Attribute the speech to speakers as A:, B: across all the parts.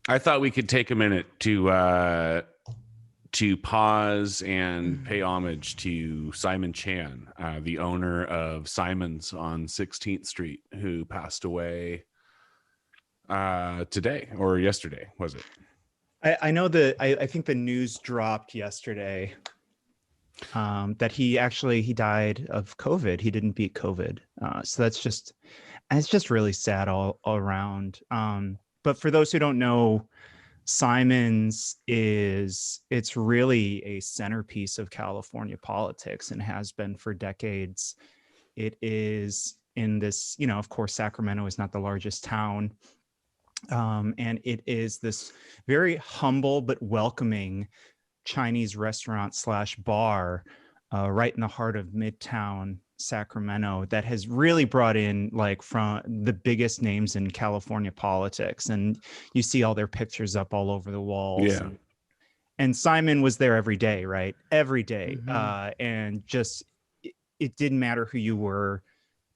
A: I thought we could take a minute to pause and pay homage to Simon Chan, the owner of Simon's on 16th Street, who passed away today or yesterday, was it?
B: I know I think the news dropped yesterday that he died of COVID. He didn't beat COVID. So it's just really sad all around. But for those who don't know, Simon's it's really a centerpiece of California politics and has been for decades. It is in this, of course, Sacramento is not the largest town. And it is this very humble but welcoming Chinese restaurant / bar right in the heart of Midtown Sacramento that has really brought in from the biggest names in California politics. And you see all their pictures up all over the walls.
A: Yeah.
B: And Simon was there every day, right? Every day.
C: Mm-hmm.
B: And just, it didn't matter who you were.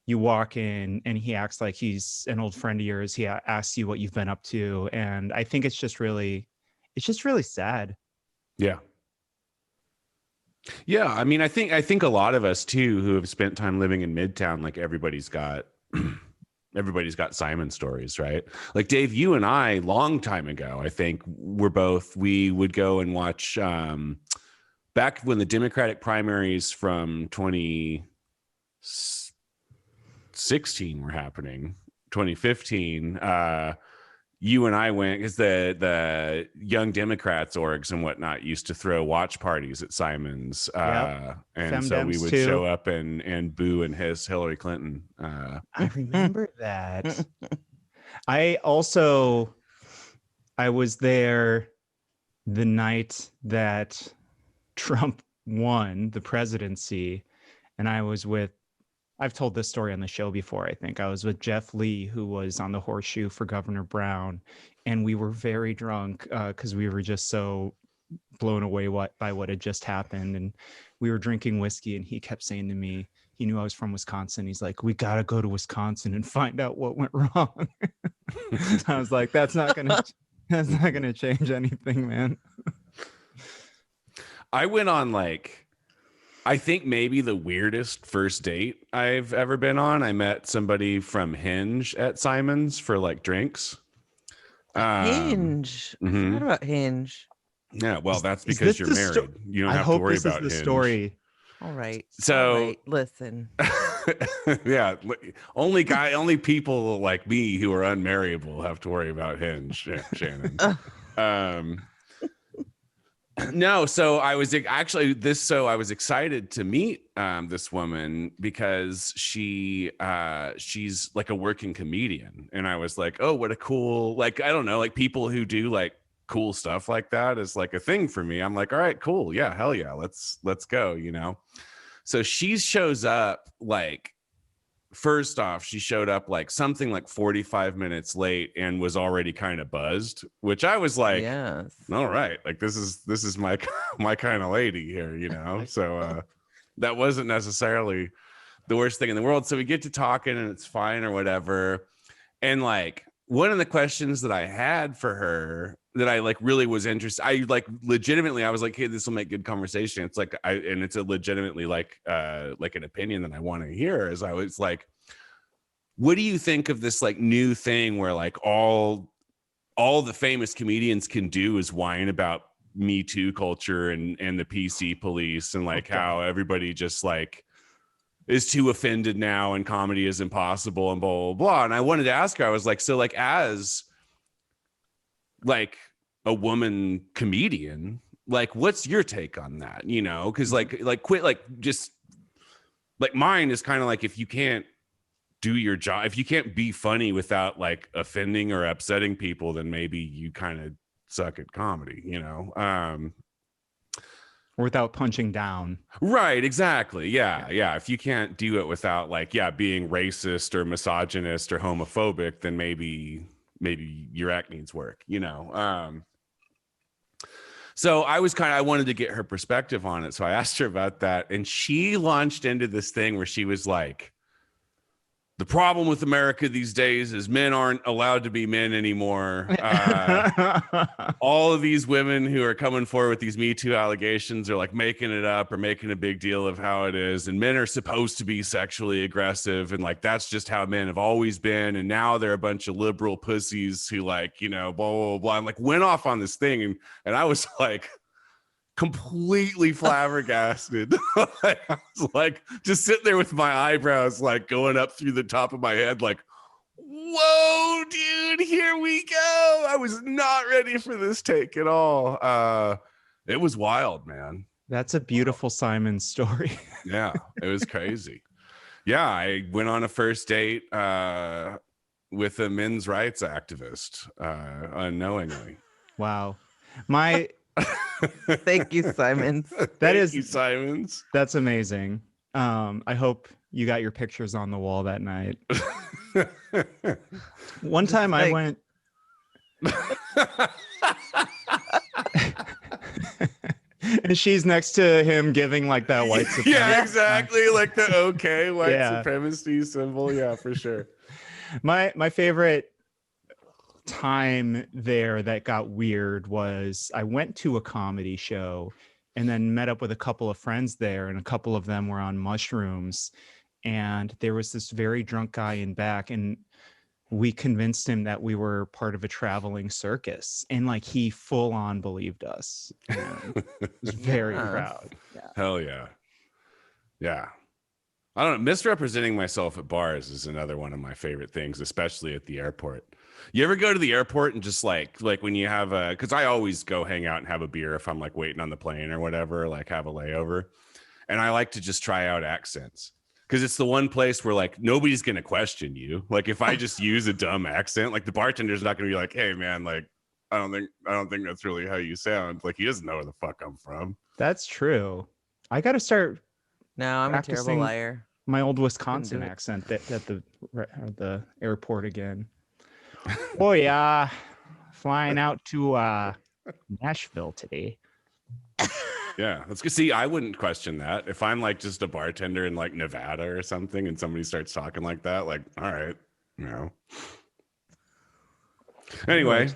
B: You walk in and he acts like he's an old friend of yours. He asks you what you've been up to. And I think it's just really sad.
A: Yeah. Yeah. I mean, I think a lot of us too, who have spent time living in Midtown, like everybody's got Simon stories, right? Like Dave, you and I, long time ago, I think we would go and watch, back when the Democratic primaries from 2016 were happening, 2015, you and I went because the Young Democrats orgs and whatnot used to throw watch parties at Simon's. And so we would show up and boo and hiss Hillary Clinton.
B: I remember that. I was there the night that Trump won the presidency, and I've told this story on the show before. I think I was with Jeff Lee, who was on the horseshoe for Governor Brown, and we were very drunk because we were just so blown away by what had just happened. And we were drinking whiskey, and he kept saying to me, he knew I was from Wisconsin. He's like, "We got to go to Wisconsin and find out what went wrong." I was like, that's not gonna change anything, man.
A: I went on I think maybe the weirdest first date I've ever been on. I met somebody from Hinge at Simon's for drinks.
C: Hinge. I forgot about Hinge.
A: Yeah, well, that's because you're married. You don't have to worry about Hinge.
B: Story.
C: All right.
A: So
C: listen.
A: Yeah, only people like me who are unmarriable have to worry about Hinge, Shannon. No, so I was excited to meet this woman because she's like a working comedian, and I was like, oh, what a cool, I don't know, people who do cool stuff like that is a thing for me. I'm like, all right, cool, yeah, hell yeah, let's go, So she shows up first off, she showed up something like 45 minutes late and was already kind of buzzed, which I was like,
C: yes,
A: all right, this is my kind of lady here, So that wasn't necessarily the worst thing in the world. So we get to talking and it's fine or whatever. And one of the questions that I had for her that I really was interested, I legitimately, I was like, hey, this will make good conversation. It's and it's a legitimately an opinion that I want to hear. As I was like, what do you think of this new thing where all the famous comedians can do is whine about Me Too culture and the PC police and how everybody just is too offended now and comedy is impossible and blah, blah, blah. And I wanted to ask her, I was like, so as a woman comedian, what's your take on that? Because quit, just mine is kind of if you can't do your job, if you can't be funny without offending or upsetting people, then maybe you kind of suck at comedy,
B: without punching down.
A: Right, exactly. Yeah. If you can't do it without being racist or misogynist or homophobic, then maybe your act needs work, So I wanted to get her perspective on it. So I asked her about that, and she launched into this thing where she was like, the problem with America these days is men aren't allowed to be men anymore. All of these women who are coming forward with these Me Too allegations are like making it up or making a big deal of how it is. And men are supposed to be sexually aggressive. And like, that's just how men have always been. And now they're a bunch of liberal pussies who like, you know, blah, blah, blah. And like went off on this thing. And I was like, completely flabbergasted. I was like just sitting there with my eyebrows like going up through the top of my head like, whoa, dude, here we go. I was not ready for this take at all. It was wild, man.
B: That's a beautiful Simon story.
A: Yeah, it was crazy. Yeah, I went on a first date with a men's rights activist unknowingly.
B: Wow.
C: Thank you, Simons.
A: Thank you, Simons.
B: That's amazing. I hope you got your pictures on the wall that night. One time I went and she's next to him giving like that white supremacy.
A: Yeah, exactly. Like the okay white supremacy symbol. Yeah, for sure.
B: My favorite time there that got weird was I went to a comedy show and then met up with a couple of friends there, and a couple of them were on mushrooms, and there was this very drunk guy in back, and we convinced him that we were part of a traveling circus, and like he full on believed us. And was very proud. Yeah.
A: Hell yeah. Yeah. I don't know. Misrepresenting myself at bars is another one of my favorite things, especially at the airport. You ever go to the airport and just like when you have because I always go hang out and have a beer if I'm like waiting on the plane or whatever, like have a layover. And I like to just try out accents because it's the one place where like nobody's going to question you. Like if I just use a dumb accent, like the bartender's not going to be like, hey man, like I don't think that's really how you sound. Like he doesn't know where the fuck I'm from.
B: That's true. I got to start.
C: No, I'm a terrible liar.
B: My old Wisconsin accent at the airport again. Oh yeah, flying out to Nashville today.
A: Yeah, let's go. See, I wouldn't question that if I'm like just a bartender in like Nevada or something, and somebody starts talking like that. Like, all right, you know. Anyway,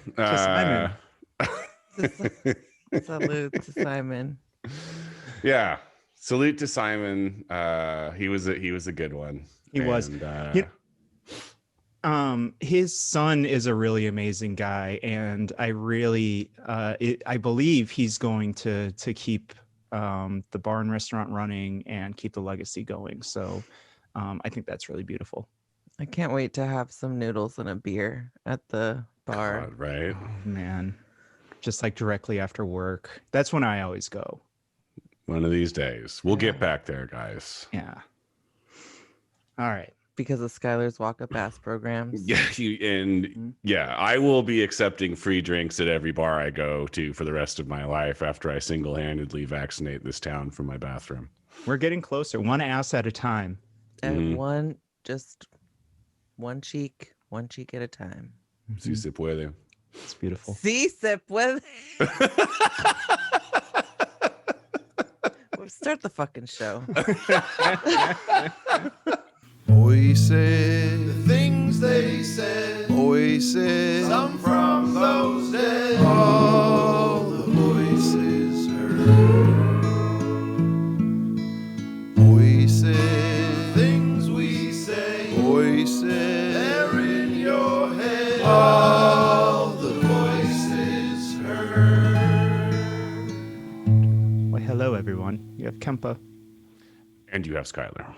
C: salute to Simon.
A: Yeah, salute to Simon. He was a good one.
B: He was. His son is a really amazing guy, and I really I believe he's going to keep the bar and restaurant running and keep the legacy going. So I think that's really beautiful.
C: I can't wait to have some noodles and a beer at the bar.
A: God, right?
B: Oh, man, just like directly after work. That's when I always go.
A: One of these days we'll get back there, guys.
B: Yeah. All right.
C: Because of Skylar's Walk Up Ass programs.
A: Yeah, I will be accepting free drinks at every bar I go to for the rest of my life after I single-handedly vaccinate this town from my bathroom.
B: We're getting closer, one ass at a time.
C: And one cheek at a time.
A: Si se puede.
B: It's beautiful.
C: Si se puede. We'll start the fucking show.
D: Voices, the things they said. Voices, some from those dead. All the voices heard. Voices, things we say. Voices, they're in your head. All the voices heard.
B: Well, hello everyone. You have Kempa.
A: And you have Skylar.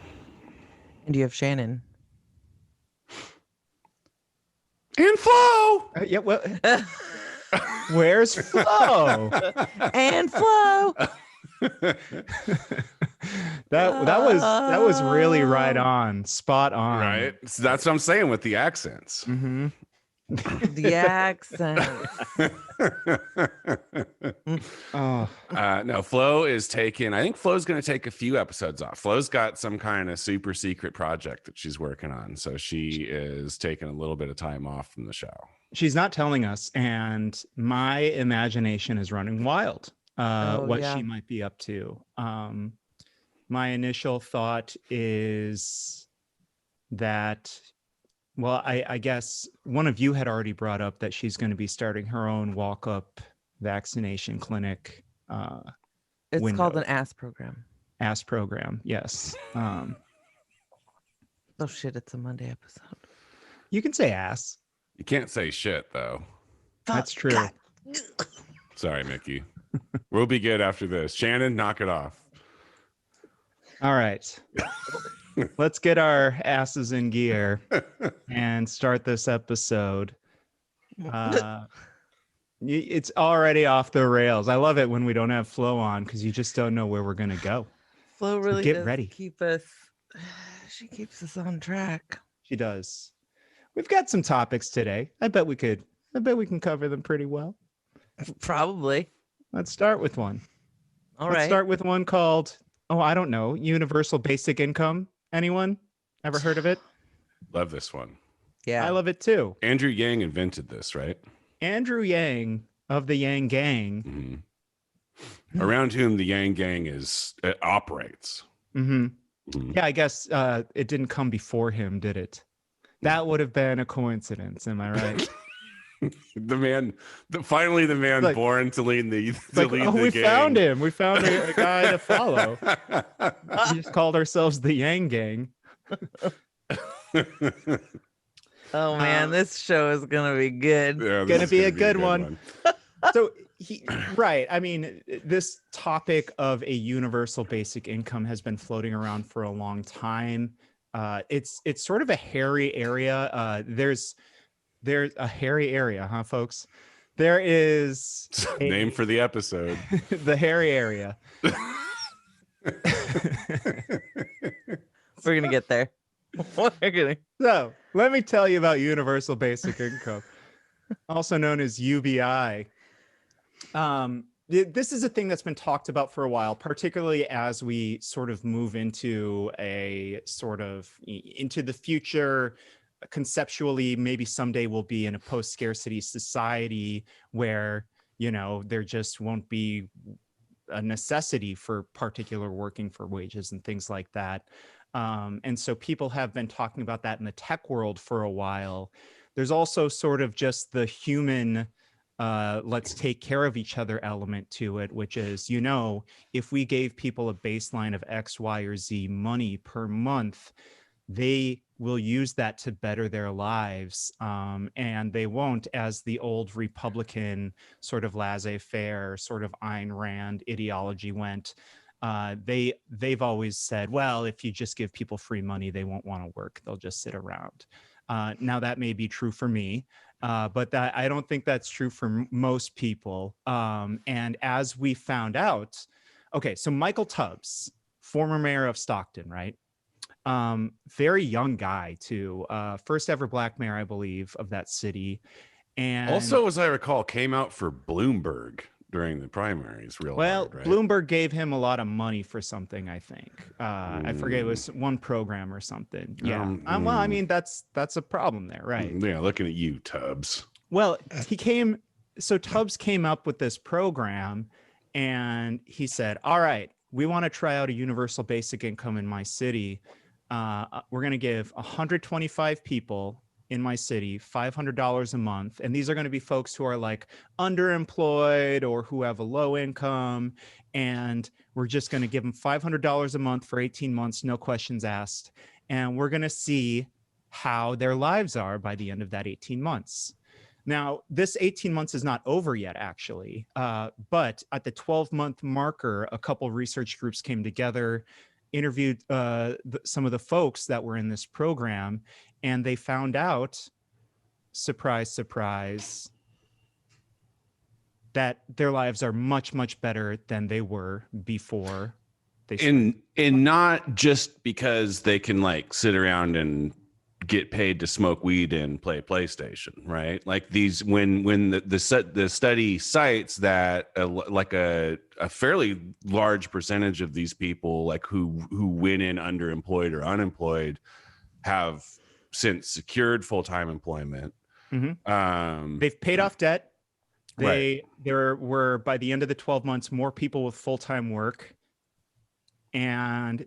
C: And you have Shannon.
A: And Flo.
B: Yeah, well, where's Flo?
C: And Flo.
B: that was really right on, spot on.
A: Right. So that's what I'm saying with the accents.
B: Mm-hmm.
C: The accent.
A: No, Flo is taking, I think Flo's going to take a few episodes off. Flo's got some kind of super secret project that she's working on. So she is taking a little bit of time off from the show.
B: She's not telling us. And my imagination is running wild. She might be up to. My initial thought is that, well, I guess one of you had already brought up that she's going to be starting her own walk-up vaccination clinic.
C: It's
B: window.
C: called an ASS program.
B: ASS program, yes.
C: Oh shit, it's a Monday episode.
B: You can say ass.
A: You can't say shit though.
B: That's true.
C: God.
A: Sorry, Mickey. We'll be good after this. Shannon, knock it off.
B: All right. Let's get our asses in gear and start this episode. It's already off the rails. I love it when we don't have Flo on because you just don't know where we're going to go.
C: Flo really
B: get
C: does
B: ready.
C: keep us. She keeps us on track.
B: She does. We've got some topics today. I bet we can cover them pretty well.
C: Probably.
B: Let's start with one.
C: All
B: Let's
C: right.
B: start with one called, I don't know, Universal Basic Income. Anyone ever heard of it?
A: Love this one.
C: Yeah.
B: I love it too.
A: Andrew Yang invented this, right?
B: Andrew Yang of the Yang Gang.
A: Mm-hmm. Around whom the Yang Gang operates.
B: Mm-hmm.
A: Mm-hmm.
B: Yeah, I guess it didn't come before him, did it? That would have been a coincidence. Am I right?
A: Finally the man
B: like,
A: born to lead the
B: we
A: gang.
B: found him. We found a guy to follow. We just called ourselves the Yang Gang.
C: Oh man, this show is gonna be good.
A: Yeah,
B: Gonna be a good one. So right. I mean, this topic of a universal basic income has been floating around for a long time. It's sort of a hairy area. There's a hairy area, huh, folks? There is
A: Name for the episode.
B: the hairy area.
C: We're gonna get there. We're gonna.
B: So let me tell you about universal basic income, also known as UBI. This is a thing that's been talked about for a while, particularly as we sort of move into into the future. Conceptually, maybe someday we'll be in a post-scarcity society where, there just won't be a necessity for particular working for wages and things like that. And so people have been talking about that in the tech world for a while. There's also sort of just the human, let's take care of each other element to it, which is, if we gave people a baseline of X, Y, or Z money per month, they will use that to better their lives. And they won't, as the old Republican sort of laissez-faire, sort of Ayn Rand ideology went. They've always said, well, if you just give people free money, they won't want to work. They'll just sit around. Now that may be true for me, but I don't think that's true for most people. And as we found out, okay, so Michael Tubbs, former mayor of Stockton, right? Very young guy too. First ever Black mayor, I believe, of that city. And
A: Also, as I recall, came out for Bloomberg during the primaries. Hard, right?
B: Bloomberg gave him a lot of money for something, I think. I forget, it was one program or something. Yeah. Well, I mean, that's a problem there, right?
A: Yeah, looking at you, Tubbs.
B: Well, Tubbs came up with this program and he said, all right, we want to try out a universal basic income in my city. We're going to give 125 people in my city $500 a month. And these are going to be folks who are like underemployed or who have a low income. And we're just going to give them $500 a month for 18 months, no questions asked. And we're going to see how their lives are by the end of that 18 months. Now, this 18 months is not over yet, actually. But at the 12-month marker, a couple of research groups came together, interviewed some of the folks that were in this program, and they found out, surprise, surprise, that their lives are much, much better than they were before they started.
A: And not just because they can like sit around and get paid to smoke weed and play PlayStation, right? Like these, when the study cites that like a fairly large percentage of these people, like who went in underemployed or unemployed, have since secured full-time employment.
B: Mm-hmm. They've paid off debt. There were, by the end of the 12 months, more people with full-time work, and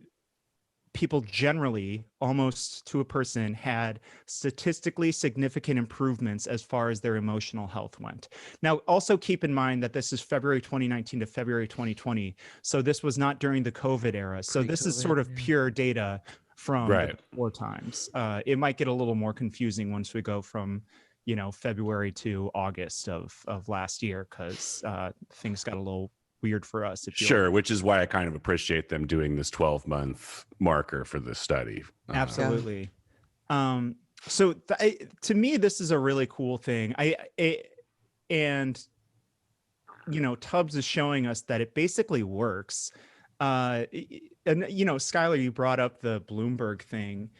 B: people generally, almost to a person, had statistically significant improvements as far as their emotional health went. Now, also keep in mind that this is February 2019 to February 2020. So this was not during the COVID era. So this is sort of pure data from the before times. It might get a little more confusing once we go from, you know, February to August of last year, because things got a little weird for us.
A: Sure, which is why I kind of appreciate them doing this 12-month marker for this study.
B: Absolutely. So to me, this is a really cool thing. And you know, Tubbs is showing us that it basically works. And you know, Skylar, you brought up the Bloomberg thing.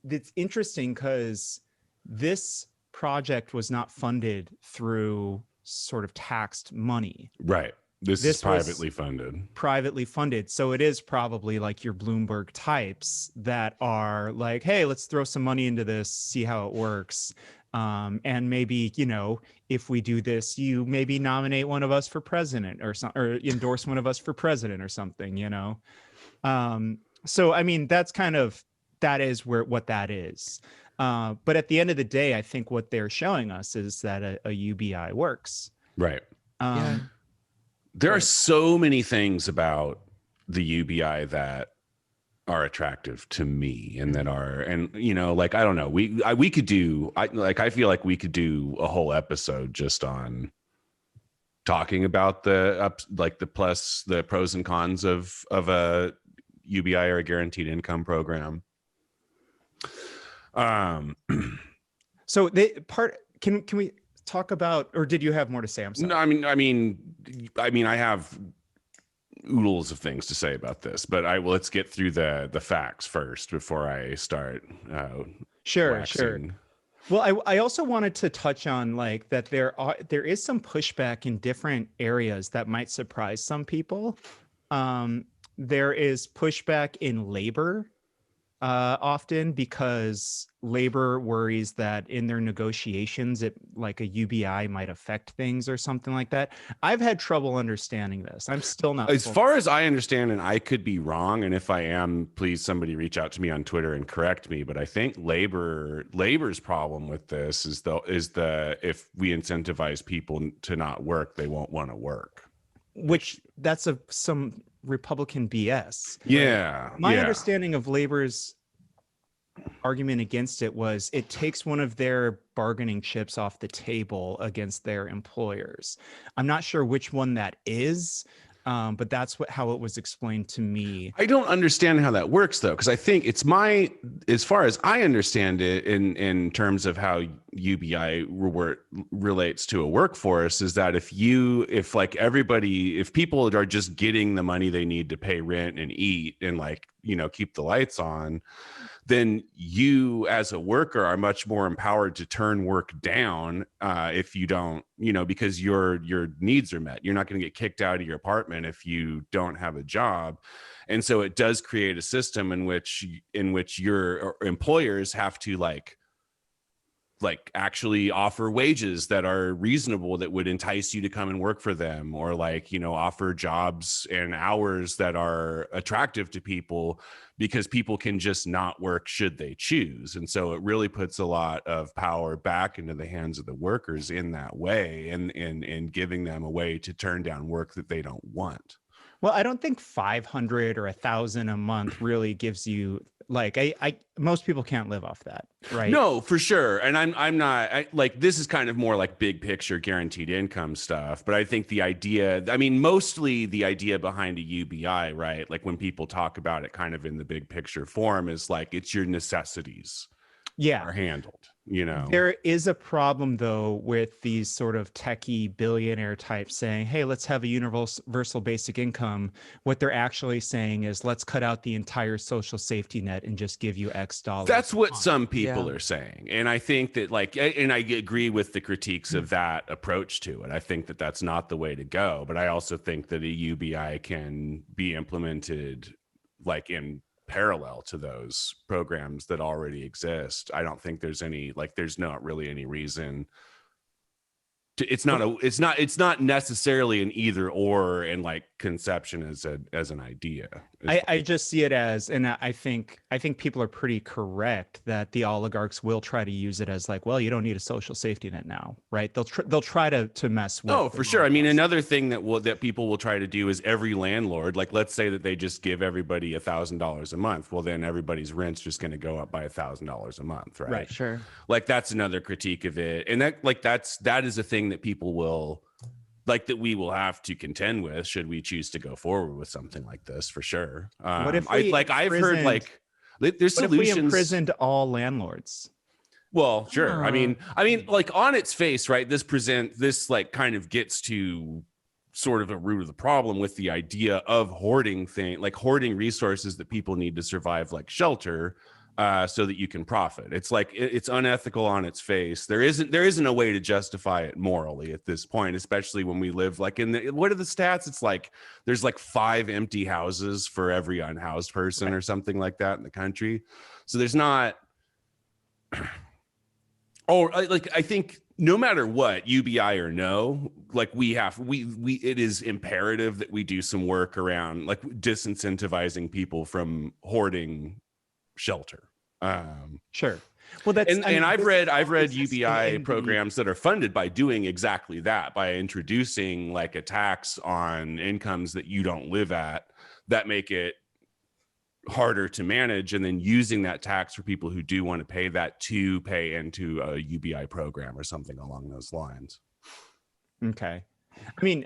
B: It's interesting because this project was not funded through sort of taxed money.
A: Right. This is privately funded.
B: Privately funded. So it is probably like your Bloomberg types that are like, hey, let's throw some money into this, see how it works. And maybe, you know, if we do this, you maybe nominate one of us for president or endorse one of us for president or something, you know? So, I mean, that is what that is. But at the end of the day, I think what they're showing us is that a UBI works.
A: Right. There are so many things about the UBI that are attractive to me and you know, like, I don't know, I feel like we could do a whole episode just on talking about the pros and cons of a UBI or a guaranteed income program.
B: So can we talk about, or did you have more to say? I'm sorry.
A: No, I mean, I have oodles of things to say about this, but let's get through the facts first before I start.
B: Sure. Well, I also wanted to touch on like that there is some pushback in different areas that might surprise some people. There is pushback in labor. Often because labor worries that in their negotiations, like a UBI might affect things or something like that. I've had trouble understanding this. I'm still not.
A: As far as I understand, and I could be wrong, and if I am, please somebody reach out to me on Twitter and correct me. But I think labor's problem with this is if we incentivize people to not work, they won't want to work.
B: Which that's some Republican BS.
A: Yeah.
B: My understanding of labor's argument against it was it takes one of their bargaining chips off the table against their employers. I'm not sure which one that is, but that's how it was explained to me.
A: I don't understand how that works though, because I think as far as I understand it in terms of how UBI relates to a workforce, is that if people are just getting the money they need to pay rent and eat and, like, you know, keep the lights on, then you as a worker are much more empowered to turn work down if you don't, you know, because your needs are met. You're not going to get kicked out of your apartment if you don't have a job. And so it does create a system in which your employers have to like actually offer wages that are reasonable, that would entice you to come and work for them, or, like, you know, offer jobs and hours that are attractive to people, because people can just not work should they choose. And so it really puts a lot of power back into the hands of the workers in that way, and giving them a way to turn down work that they don't want.
B: Well, I don't think 500 or 1,000 a month really gives you, like, most people can't live off that, right?
A: No, for sure. And I'm not like, this is kind of more like big picture guaranteed income stuff. But I think mostly the idea behind a UBI, right? Like, when people talk about it kind of in the big picture form, is like, it's your necessities are handled, you know.
B: There is a problem though with these sort of techie billionaire types saying, hey, let's have a universal basic income. What they're actually saying is, let's cut out the entire social safety net and just give you X dollars.
A: That's what some people are saying. And I think that, like, and I agree with the critiques of that approach to it. I think that that's not the way to go. But I also think that a UBI can be implemented, like, in parallel to those programs that already exist. I don't think there's not really any reason to, it's not necessarily an either or, and like conception as an idea.
B: I just see it as, and I think people are pretty correct that the oligarchs will try to use it as like, well, you don't need a social safety net now, right? They'll try to mess with.
A: Oh, for sure. I mean, another thing that people will try to do is every landlord, like let's say that they just give everybody $1,000 a month. Well, then everybody's rent's just going to go up by $1,000 a month, right?
B: Right.
C: Sure.
A: Like that's another critique of it, and that is a thing that people will. Like that we will have to contend with should we choose to go forward with something like this, for sure.
B: What if
A: I've heard like there's
B: what
A: solutions.
B: if we imprisoned all landlords?
A: Well, sure.
C: Oh.
A: I mean, like on its face, right? This like kind of gets to sort of a root of the problem with the idea of hoarding resources that people need to survive, like shelter. So that you can profit. It's like it's unethical on its face. There isn't a way to justify it morally at this point, especially when we live like what are the stats? It's like there's like 5 empty houses for every unhoused person or something like that in the country. So there's not. I think no matter what, UBI or no, like it is imperative that we do some work around like disincentivizing people from hoarding shelter.
B: Sure. Well,
A: I've read UBI programs that are funded by doing exactly that, by introducing like a tax on incomes that you don't live at that make it harder to manage, and then using that tax for people who do want to pay that to pay into a UBI program or something along those lines.
B: Okay. I mean,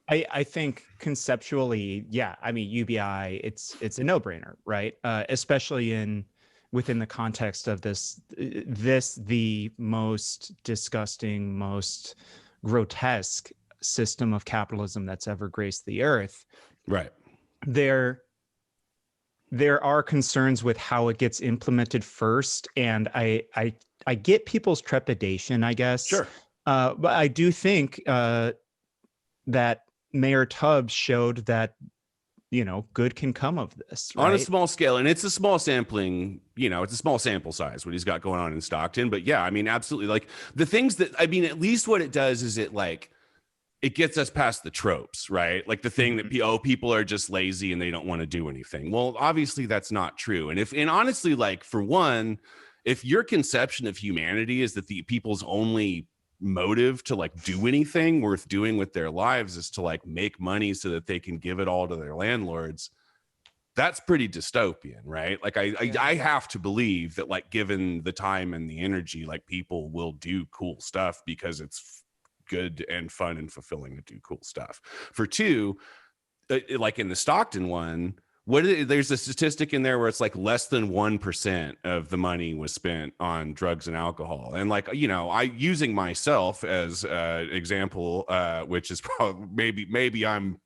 B: I think conceptually, yeah. I mean, UBI, it's a no-brainer, right? Especially within the context of the most disgusting, most grotesque system of capitalism that's ever graced the earth.
A: Right.
B: There are concerns with how it gets implemented first, and I get people's trepidation, I guess.
A: Sure.
B: But I do think that Mayor Tubbs showed that, good can come of this, right?
A: On a small scale, and it's a small sampling, it's a small sample size what he's got going on in Stockton. But yeah, I mean, absolutely. Like the things that, I mean, at least what it does is it gets us past the tropes, right? Like the thing that people are just lazy and they don't want to do anything. Well, obviously that's not true. And honestly, like for one, if your conception of humanity is that the people's only motive to like do anything worth doing with their lives is to like make money so that they can give it all to their landlords, that's pretty dystopian, right? Like I have to believe that like given the time and the energy, like people will do cool stuff because it's good and fun and fulfilling to do cool stuff. For two, like in the Stockton one, there's a statistic in there where it's like less than 1% of the money was spent on drugs and alcohol. And like, using myself as an example, which is probably maybe I'm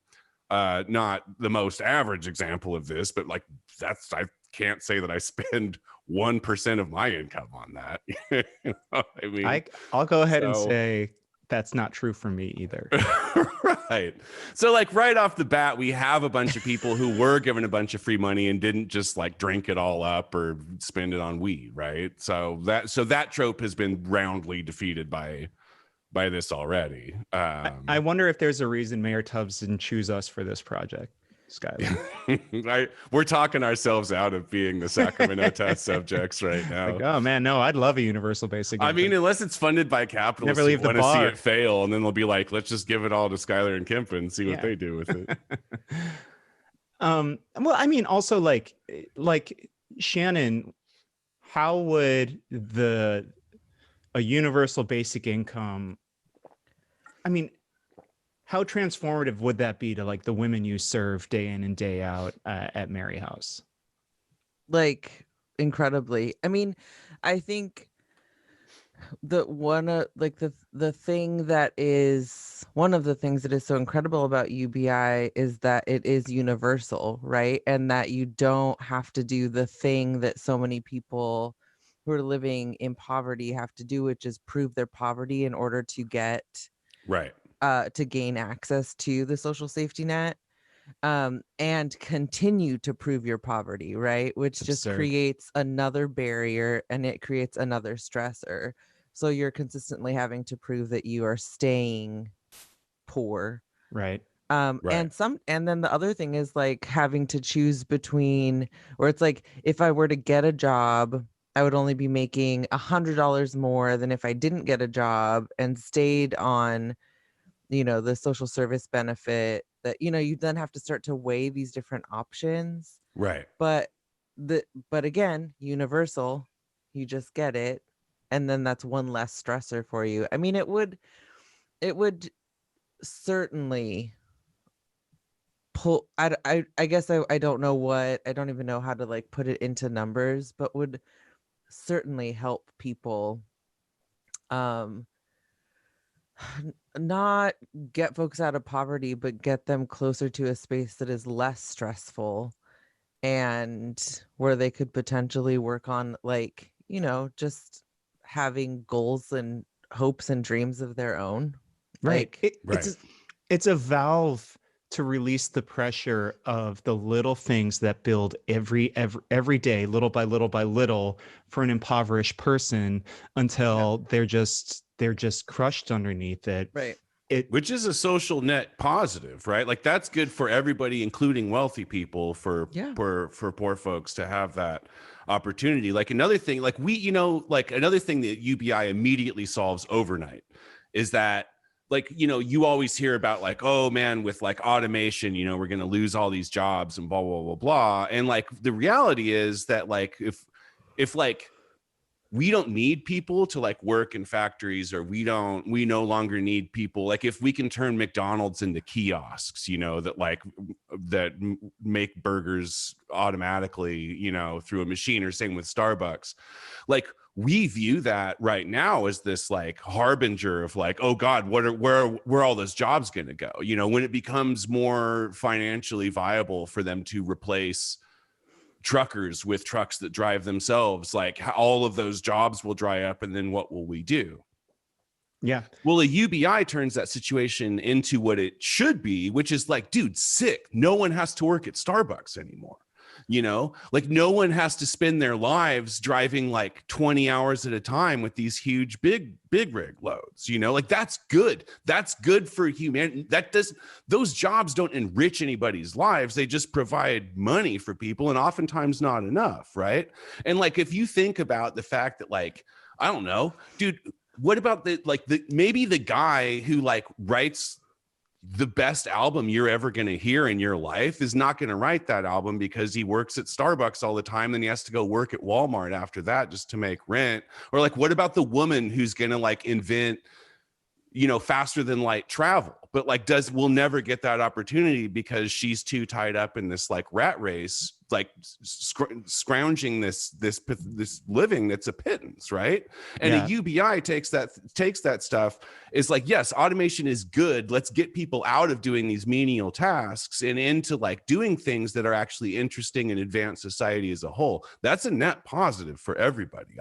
A: not the most average example of this, but like I can't say that I spend 1% of my income on that. I mean,
B: I'll go ahead and say that's not true for me either.
A: Right. So like right off the bat, we have a bunch of people who were given a bunch of free money and didn't just like drink it all up or spend it on weed. Right. So that trope has been roundly defeated by this already.
B: I wonder if there's a reason Mayor Tubbs didn't choose us for this project. Skyler.
A: We're talking ourselves out of being the Sacramento test subjects right now.
B: Like, oh man, no, I'd love a universal basic income.
A: I mean, unless it's funded by capitalists who want to see it fail, and then they'll be like, let's just give it all to Skyler and Kemp and see what they do with it.
B: Well, I mean, also like Shannon, how would a universal basic income, I mean, how transformative would that be to like the women you serve day in and day out at Mary House?
C: Like incredibly. I mean, I think the thing that is one of the things that is so incredible about UBI is that it is universal, right? And that you don't have to do the thing that so many people who are living in poverty have to do, which is prove their poverty in order to get to gain access to the social safety net, and continue to prove your poverty, right? Which just creates another barrier and it creates another stressor. So you're consistently having to prove that you are staying poor.
B: Right.
C: And then the other thing is like having to choose between, or it's like, if I were to get a job, I would only be making $100 more than if I didn't get a job and stayed on, the social service benefit that, you then have to start to weigh these different options.
A: Right.
C: But again, universal, you just get it. And then that's one less stressor for you. I mean, it would certainly pull, I guess I don't know I don't even know how to like put it into numbers, but would certainly help people not get folks out of poverty, but get them closer to a space that is less stressful and where they could potentially work on like, just having goals and hopes and dreams of their own.
B: Right.
C: Like,
B: It's a valve to release the pressure of the little things that build every day, little by little, for an impoverished person until they're just crushed underneath it.
C: Right.
A: Which is a social net positive, right? Like that's good for everybody, including wealthy people, for poor folks to have that opportunity. Like another thing, like another thing that UBI immediately solves overnight is that, like, you always hear about like, oh man, with like automation, we're going to lose all these jobs and blah, blah, blah, blah. And like, the reality is that like, if like, we don't need people to like work in factories, or we no longer need people. Like if we can turn McDonald's into kiosks, that make burgers automatically, through a machine, or same with Starbucks. Like we view that right now as this like harbinger of like, oh God, where are all those jobs going to go? When it becomes more financially viable for them to replace truckers with trucks that drive themselves, like all of those jobs will dry up, and then what will we do?
B: Yeah.
A: Well, a UBI turns that situation into what it should be, which is like, dude, sick. No one has to work at Starbucks anymore. Like no one has to spend their lives driving like 20 hours at a time with these huge, big rig loads, like that's good. That's good for humanity. Those jobs don't enrich anybody's lives. They just provide money for people, and oftentimes not enough. Right. And like, if you think about the fact that like, I don't know, dude, what about maybe the guy who like writes the best album you're ever going to hear in your life is not going to write that album because he works at Starbucks all the time. Then he has to go work at Walmart after that just to make rent. Or like, what about the woman who's going to like invent, faster than light travel, but like will never get that opportunity because she's too tied up in this like rat race, like scrounging this living that's a pittance, right? And a UBI takes that stuff, is like, yes, automation is good. Let's get people out of doing these menial tasks and into like doing things that are actually interesting and advance society as a whole. That's a net positive for everybody.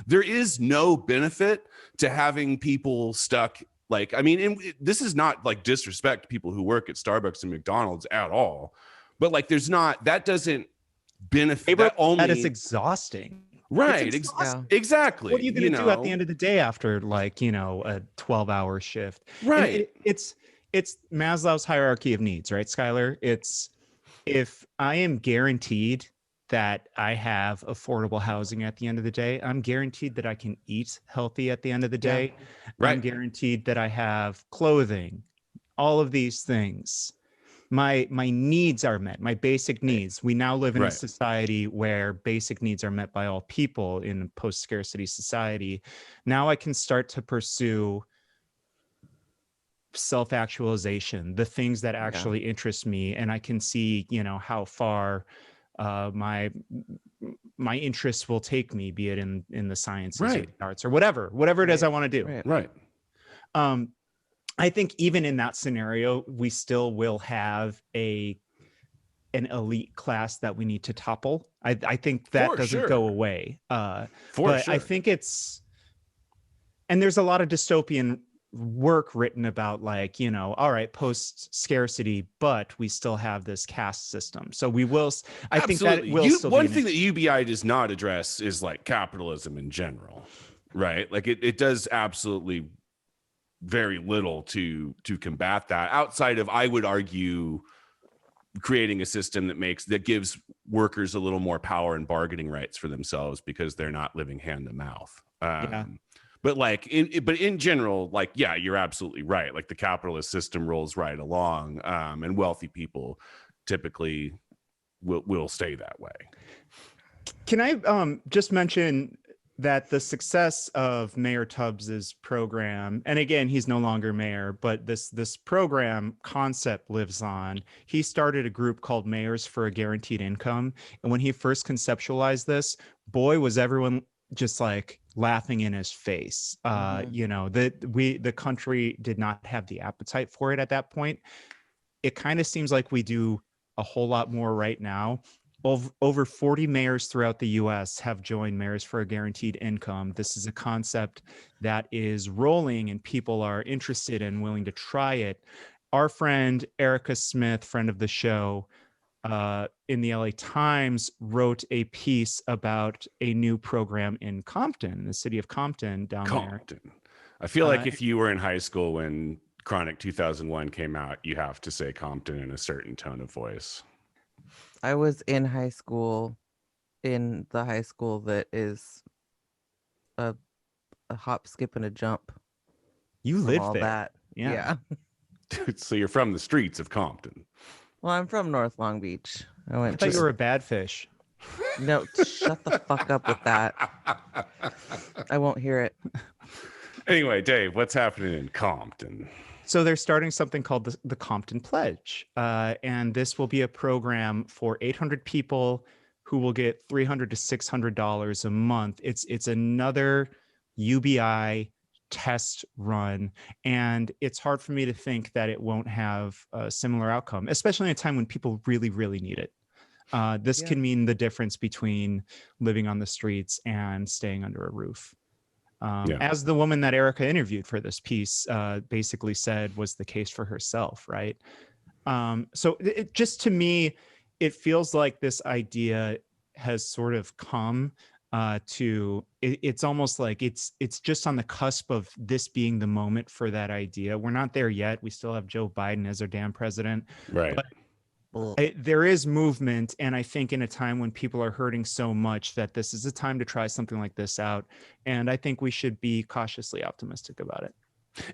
A: There is no benefit to having people stuck. Like, I mean, this is not like disrespect to people who work at Starbucks and McDonald's at all, but like, that doesn't benefit.
B: That is exhausting.
A: Right. Exactly.
B: What are you going to do at the end of the day after like, a 12-hour shift?
A: Right.
B: It's Maslow's hierarchy of needs, right, Skylar? It's, if I am guaranteed that I have affordable housing at the end of the day, I'm guaranteed that I can eat healthy at the end of the day.
A: Right.
B: I'm guaranteed that I have clothing, all of these things. My needs are met, my basic needs. We now live in a society where basic needs are met by all people in a post-scarcity society. Now I can start to pursue self-actualization, the things that actually interest me, and I can see, how far my interests will take me, be it in the sciences or the arts or whatever it is I want to do.
A: Right.
B: I think even in that scenario, we still will have an elite class that we need to topple. I think that doesn't go away. I think and there's a lot of dystopian work written about like, all right, post scarcity, but we still have this caste system. So we will, I think that will still
A: one thing that UBI does not address is like capitalism in general, right? Like it does absolutely very little to combat that, outside of, I would argue, creating a system that gives workers a little more power and bargaining rights for themselves because they're not living hand to mouth. But like in general, like, yeah, you're absolutely right. Like the capitalist system rolls right along, and wealthy people typically will stay that way.
B: Can I just mention that the success of Mayor Tubbs's program, and again, he's no longer mayor, but this program concept lives on. He started a group called Mayors for a Guaranteed Income. And when he first conceptualized this, boy, was everyone just like laughing in his face. You know, the country did not have the appetite for it at that point. It kind of seems like we do a whole lot more right now. Over 40 mayors throughout the U.S. have joined Mayors for a Guaranteed Income. This is a concept that is rolling and people are interested and willing to try it. Our friend Erika Smith, friend of the show, in the LA Times, wrote a piece about a new program in Compton, the city of Compton down there.
A: I feel like if you were in high school when Chronic 2001 came out, you have to say Compton in a certain tone of voice.
C: I was in high school, in the high school that is a hop, skip, and a jump.
B: You
C: from
B: live
C: all
B: there.
C: That. Yeah.
A: So you're from the streets of Compton.
C: Well, I'm from North Long Beach.
B: I thought you were a bad fish.
C: No, shut the fuck up with that. I won't hear it.
A: Anyway, Dave, what's happening in Compton?
B: So they're starting something called the Compton Pledge. And this will be a program for 800 people who will get $300 to $600 a month. It's another UBI test run. And it's hard for me to think that it won't have a similar outcome, especially in a time when people really, really need it. This can mean the difference between living on the streets and staying under a roof. As the woman that Erika interviewed for this piece basically said was the case for herself, right? So it just, to me, it feels like this idea has sort of come to, it's almost like it's just on the cusp of this being the moment for that idea. We're not there yet. We still have Joe Biden as our damn president.
A: Right.
B: But there is movement, and I think in a time when people are hurting so much that this is a time to try something like this out, and I think we should be cautiously optimistic about it.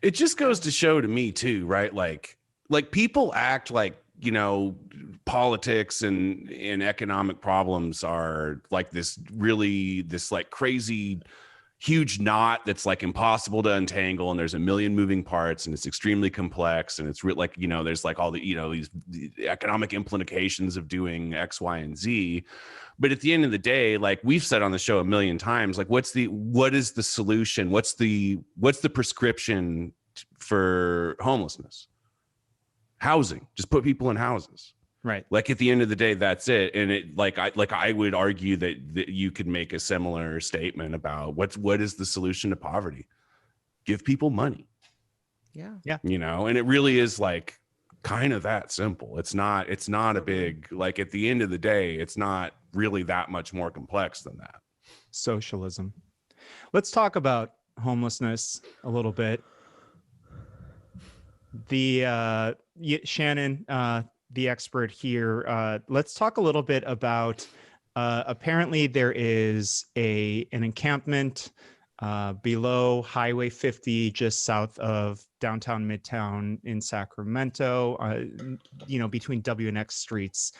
A: It just goes to show to me too, right? Like people act like, you know, politics and economic problems are like this like crazy huge knot that's like impossible to untangle, and there's a million moving parts, and it's extremely complex, and it's like, you know, there's like all the, you know, these economic implications of doing X, Y, and Z. But at the end of the day, like we've said on the show a million times, like what is the solution? What's the prescription for homelessness? Housing. Just put people in houses.
B: Right.
A: Like at the end of the day, that's it. And it I would argue that you could make a similar statement about what is the solution to poverty? Give people money.
C: Yeah.
A: You know, and it really is like kind of that simple. It's not a big, like at the end of the day, it's not really that much more complex than that.
B: Socialism. Let's talk about homelessness a little bit. Shannon, the expert here, let's talk a little bit about apparently there is an encampment below Highway 50 just south of downtown Midtown in Sacramento, between W and X streets,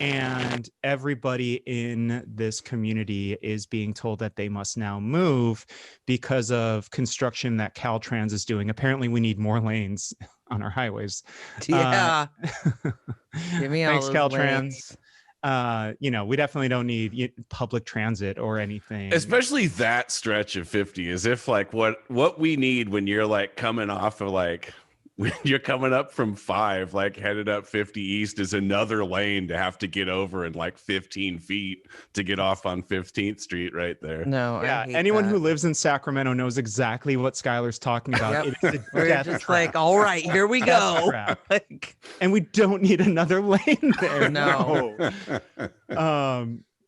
B: and everybody in this community is being told that they must now move because of construction that Caltrans is doing. Apparently we need more lanes on our highways.
C: Yeah. Give me all
B: thanks,
C: those
B: Caltrans.
C: lanes.
B: We definitely don't need public transit or anything.
A: Especially that stretch of 50, as if like what we need when you're like coming off of like, when you're coming up from 5, like headed up 50 East, is another lane to have to get over in like 15 feet to get off on 15th Street right there.
C: No,
B: Yeah,
C: I hate
B: anyone
C: that.
B: who lives in Sacramento knows exactly what Skylar's talking about.
C: Yep.
B: It is a
C: We're
B: death
C: just
B: trap.
C: like, all right, here we go.
B: Trap.
C: Like,
B: And we don't need another lane there.
C: No.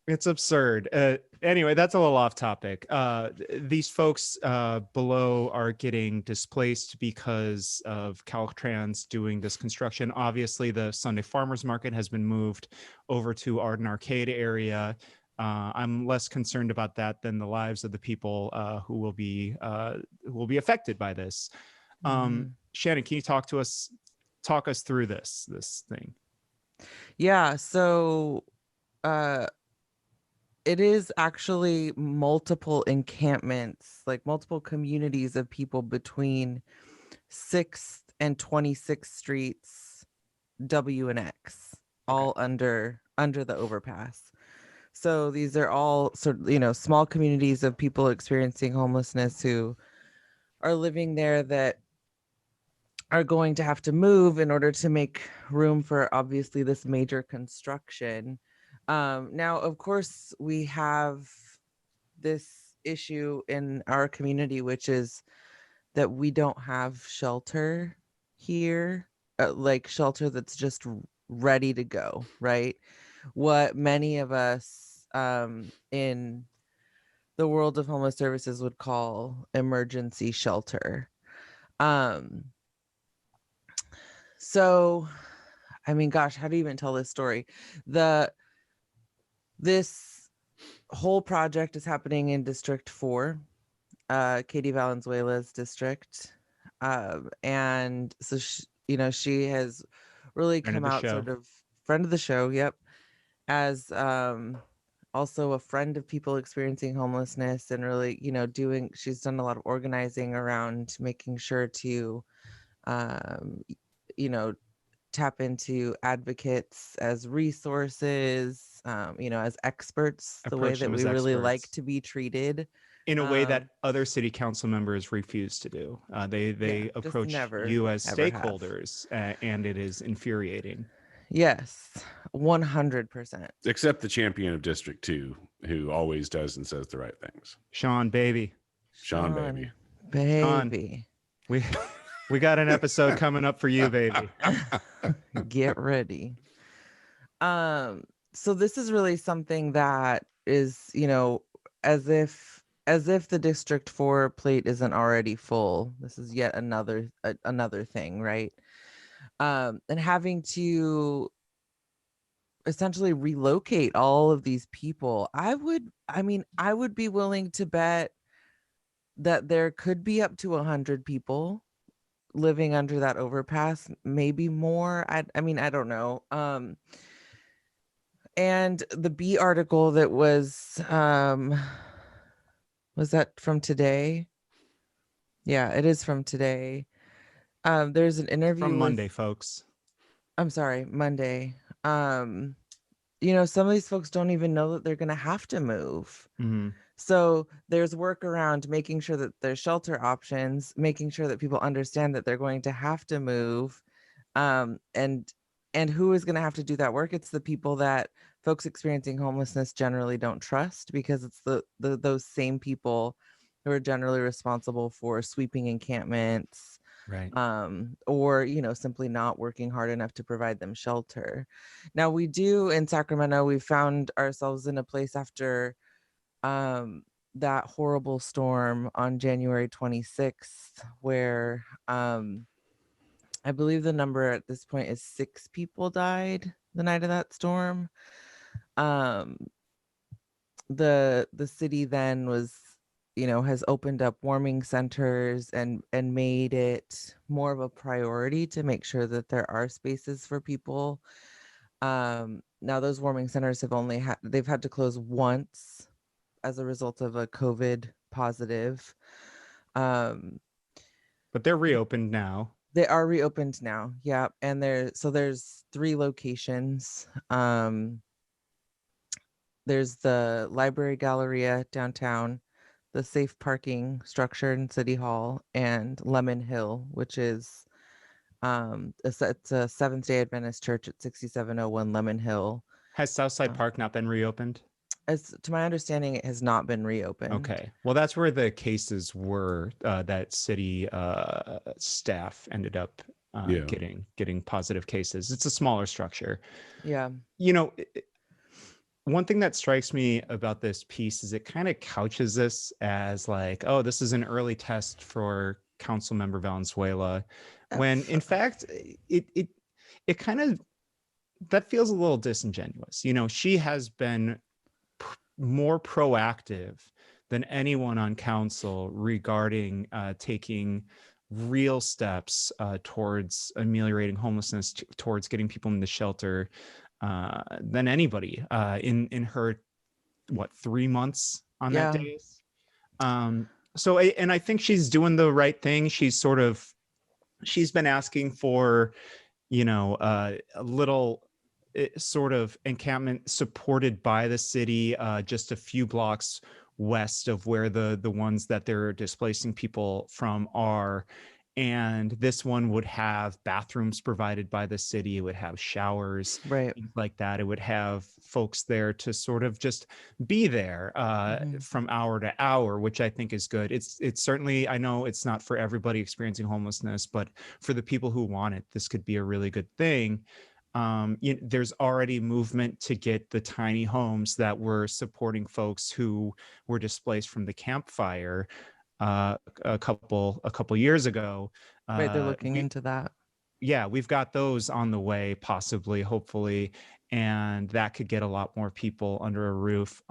B: It's absurd. Anyway, that's a little off topic. These folks below are getting displaced because of Caltrans doing this construction. Obviously, the Sunday Farmers Market has been moved over to Arden Arcade area. I'm less concerned about that than the lives of the people who will be affected by this. Shannon, can you talk us through this thing?
C: Yeah. So, it is actually multiple encampments, like multiple communities of people between 6th and 26th Streets, W and X, all under the overpass. So these are all sort of, small communities of people experiencing homelessness who are living there that are going to have to move in order to make room for obviously this major construction. Now, of course, we have this issue in our community, which is that we don't have shelter here, like shelter that's just ready to go, right? What many of us in the world of homeless services would call emergency shelter. So, I mean, gosh, how do you even tell this story? This whole project is happening in District 4, Katie Valenzuela's district. And so, she has really come out sort of friend of the show. Yep. As also a friend of people experiencing homelessness and really, she's done a lot of organizing around making sure to, tap into advocates as resources, as experts, the way that we really like to be treated.
B: In a way that other city council members refuse to do. They approach you as stakeholders, and it is infuriating.
C: Yes, 100%.
A: Except the champion of District 2, who always does and says the right things.
B: Sean, baby.
A: Sean.
B: We got an episode coming up for you, baby.
C: Get ready. So this is really something that is, as if the District 4 plate isn't already full. This is yet another thing, right? And having to essentially relocate all of these people. I would be willing to bet that there could be up to 100 people living under that overpass, maybe more. I don't know. And the B article that was that from today? Yeah, it is from today. There's an interview
B: from Monday, folks.
C: I'm sorry, Monday. Some of these folks don't even know that they're going to have to move.
B: Mm-hmm.
C: So there's work around making sure that there's shelter options, making sure that people understand that they're going to have to move. And who is going to have to do that work? It's the people that folks experiencing homelessness generally don't trust, because it's those same people who are generally responsible for sweeping encampments,
B: right?
C: Or simply not working hard enough to provide them shelter. Now, we do in Sacramento, we found ourselves in a place after that horrible storm on January 26th, where I believe the number at this point is 6 people died the night of that storm. The city then was, has opened up warming centers and made it more of a priority to make sure that there are spaces for people. Now those warming centers have they've had to close once as a result of a COVID positive.
B: But they're reopened now.
C: They are reopened now. Yeah. And there's 3 locations. There's the Library Galleria downtown, the safe parking structure in City Hall, and Lemon Hill, which is it's a Seventh-day Adventist church at 6701 Lemon Hill.
B: Has Southside Park not been reopened?
C: As to my understanding, it has not been reopened.
B: Okay. Well, that's where the cases were that city staff ended up getting positive cases. It's a smaller structure.
C: Yeah.
B: one thing that strikes me about this piece is it kind of couches this as like, oh, this is an early test for Councilmember Valenzuela, when in fact it kind of, that feels a little disingenuous. You know, she has been more proactive than anyone on council regarding taking real steps towards ameliorating homelessness, towards getting people into shelter than anybody in her, what, 3 months on that
C: Yeah.
B: days. So, and I think she's doing the right thing. She's been asking for, you know, a little sort of encampment supported by the city, just a few blocks west of where the ones that they're displacing people from are. And this one would have bathrooms provided by the city. It would have showers,
C: Right.
B: things like that. It would have folks there to sort of just be there from hour to hour, which I think is good. It's certainly, I know it's not for everybody experiencing homelessness, but for the people who want it, this could be a really good thing. There's already movement to get the tiny homes that were supporting folks who were displaced from the campfire a couple years ago.
C: Right. They're looking into that.
B: Yeah, we've got those on the way, possibly, hopefully, and that could get a lot more people under a roof.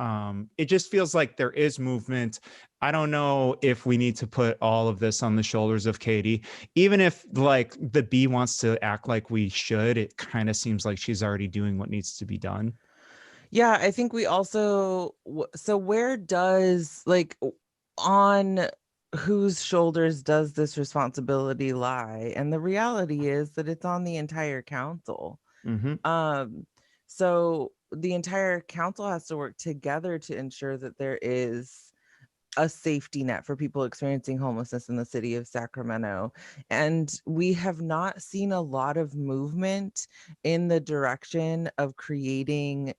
B: It just feels like there is movement. I don't know if we need to put all of this on the shoulders of Katie. Even if like the B wants to act like we should, it kind of seems like she's already doing what needs to be done.
C: Yeah, I think we also, so where does, like, on whose shoulders does this responsibility lie? And the reality is that it's on the entire council. So the entire council has to work together to ensure that there is a safety net for people experiencing homelessness in the city of Sacramento. And we have not seen a lot of movement in the direction of creating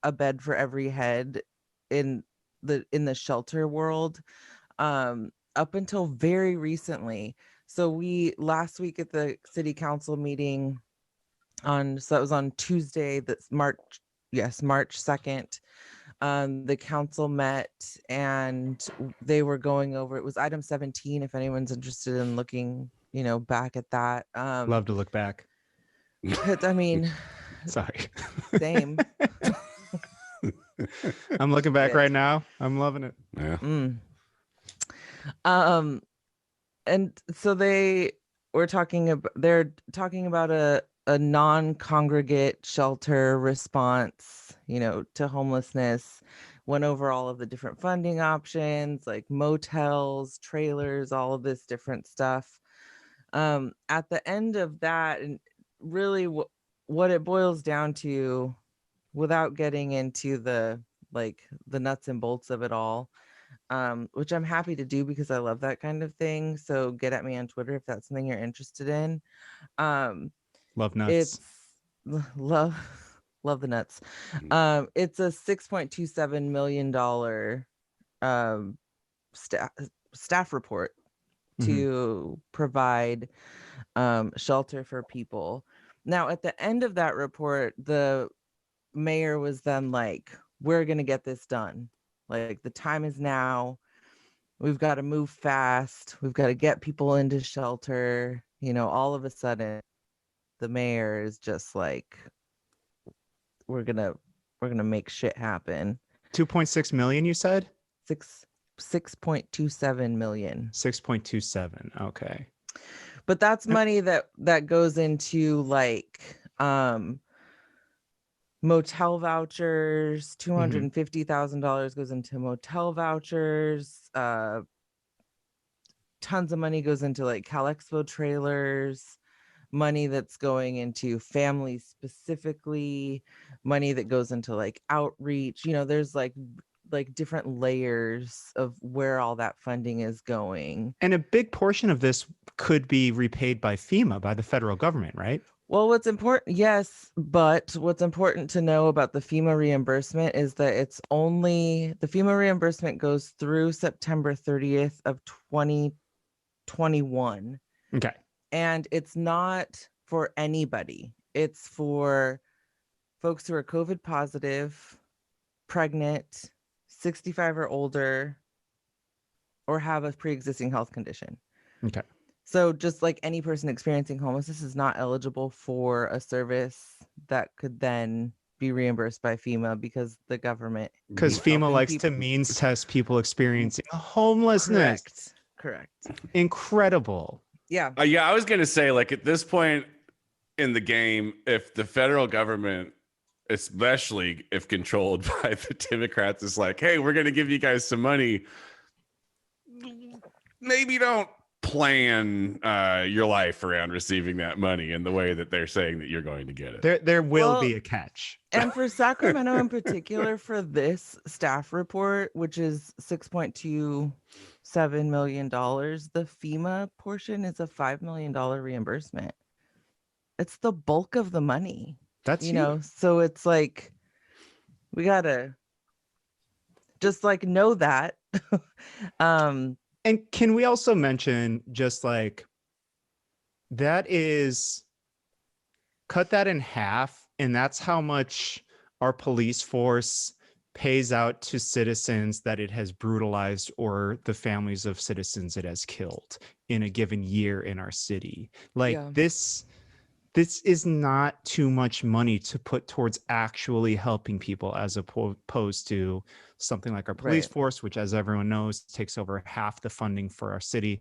C: a bed for every head in the shelter world up until very recently. So we last week at the city council meeting so that was on Tuesday, that's March 2nd. The council met and they were going over, it was item 17 if anyone's interested in looking, you know, back at that.
B: Love to look back.
C: I mean,
B: sorry.
C: Same.
B: I'm looking back right now. I'm loving it.
A: Yeah.
C: And so they're talking about a non-congregate shelter response, you know, to homelessness. Went over all of the different funding options, like motels, trailers, all of this different stuff. At the end of that, and really what it boils down to, without getting into the nuts and bolts of it all, which I'm happy to do because I love that kind of thing. So get at me on Twitter if that's something you're interested in.
B: Love nuts.
C: Love the nuts. It's a $6.27 million staff report to provide shelter for people. Now, at the end of that report, the mayor was then like, we're going to get this done. Like, the time is now. We've got to move fast. We've got to get people into shelter. You know, all of a sudden, the mayor is just like, we're gonna make shit happen.
B: 2.6 million, you said?
C: 6.27 million.
B: 6.27. Okay.
C: But that's money that goes into like motel vouchers. $250,000 goes into motel vouchers. Tons of money goes into like Cal Expo trailers. Money that's going into families specifically, money that goes into like outreach. You know, there's like different layers of where all that funding is going.
B: And a big portion of this could be repaid by FEMA, by the federal government, right?
C: Well, what's important, yes, but what's important to know about the FEMA reimbursement is that the FEMA reimbursement goes through September 30th of 2021.
B: Okay.
C: And it's not for anybody. It's for folks who are COVID positive, pregnant, 65 or older, or have a pre-existing health condition.
B: Okay.
C: So just like any person experiencing homelessness is not eligible for a service that could then be reimbursed by FEMA because the government.
B: Because
C: is
B: FEMA
C: helping
B: likes
C: people.
B: to means test people experiencing homelessness.
C: Correct.
B: Incredible.
C: Yeah.
A: Yeah, I was gonna say, like, at this point in the game, if the federal government, especially if controlled by the Democrats, is like, hey, we're gonna give you guys some money, maybe don't plan your life around receiving that money in the way that they're saying that you're going to get it.
B: There will
C: Well,
B: be a catch.
C: And for Sacramento in particular, for this staff report, which is $6.27 million, the FEMA portion is a $5 million reimbursement. It's the bulk of the money.
B: That's
C: So it's like, we gotta just like know that.
B: And can we also mention just like that is cut that in half, and that's how much our police force pays out to citizens that it has brutalized or the families of citizens it has killed in a given year in our city. Like
C: Yeah.
B: this is not too much money to put towards actually helping people, as opposed to something like our police
C: Right.
B: force, which, as everyone knows, takes over half the funding for our city,